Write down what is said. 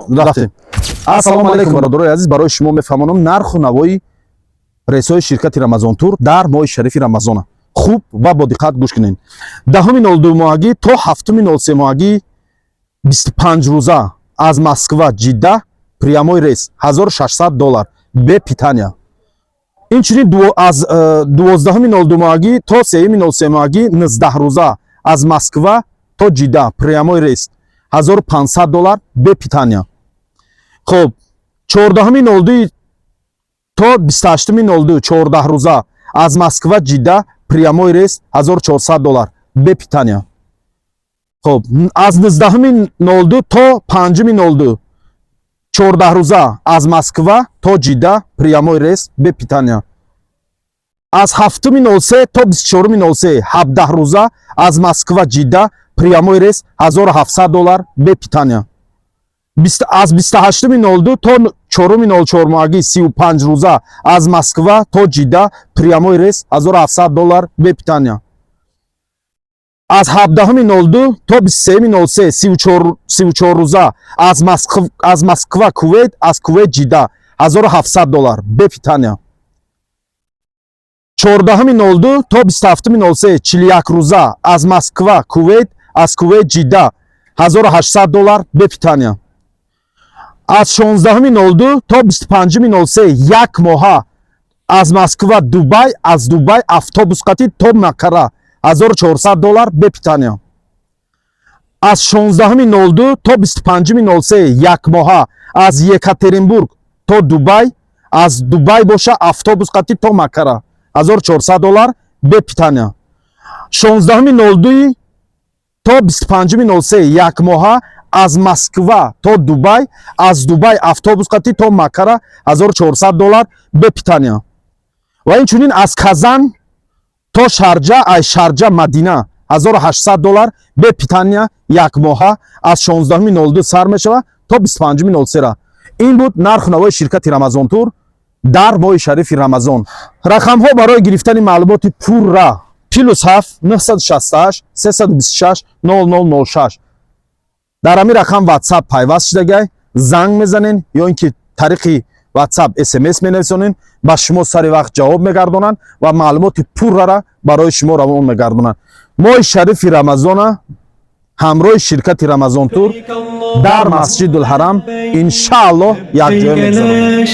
рафтем. Ассалому алайкум бародарои азиз, барои шумо мефаҳмонам нарху навои рейсҳои ширкати Рамазон Тур дар моҳи шарифи Рамазона. Хуб ва бо диққат гӯш кунед. 10-02 моҳагӣ то 7-03 моҳагӣ 25 рӯза аз Москва Ҷидда прямой рейс $1600 бе питания. Инчунин аз 12-02 моҳагӣ то 3-03 моҳагӣ 19 рӯза аз Москва то Ҷидда прямой рейс $1500 бе питания. Хуб 14-02 то 28-02 14 рӯза аз Москва Ҷидда прямой рейс $1400 бе питания. Хуб аз 19-02 то 5-02 14 рӯза аз Москва то Ҷидда прямой рейс бе питания. Аз 7-03 то 24-03 17 рӯза аз Москва Ҷидда прямой рейс $1700 бе питания. Аз 28-02 то 4-04 моҳагӣ 35 рӯза аз Москва то Ҷидда прямой рейс $1700 бе питания. Аз 17-02 то 23-03 34 рӯза аз Москва Кувейт аз Кувейт Ҷидда $1700 бе питания. 14-02 то 27-03 41 рӯза аз Москва Кувейт аз Кувейт Ҷидда $1800 бе питания. аз 16-02 то 25-03 як моҳа аз Москва Дубай аз Дубай автобус қатӣ то Маккара $1400 бе питания. аз 16-02 то 25-03 як моҳа аз Екатеринбург то Дубай аз Дубай боша автобус қатӣ то Маккара $1400 бе питания. 16-02 то 25-03 як моҳа аз Москва то Дубай аз Дубай автобус қатӣ то Маккара $1400 бе питания. ва инчунин аз Казан то Шарҷа аз Шарҷа Мадина $1800 бе питания як моҳа аз 16-02 сар мешава то 25-03. ин буд нарху навои ширкати Рамазон Тур дар моҳи шарифи Рамазон. рақамҳо барои гирифтани маълумоти пурра +7 968 326 0006 дар ҳамин рақам WhatsApp пайваст шидагай занг мезанен ё ин ки тариқи WhatsApp SMS менависонен, ба шумо сари вақт ҷавоб мегардонанд ва маълумоти пуррара барои шумо равон мегардонанд. моҳи шарифи Рамазона ҳамроҳи ширкати Рамазон Тур дар Масҷидул Ҳарам иншааллоҳ якҷоя мегузаронем.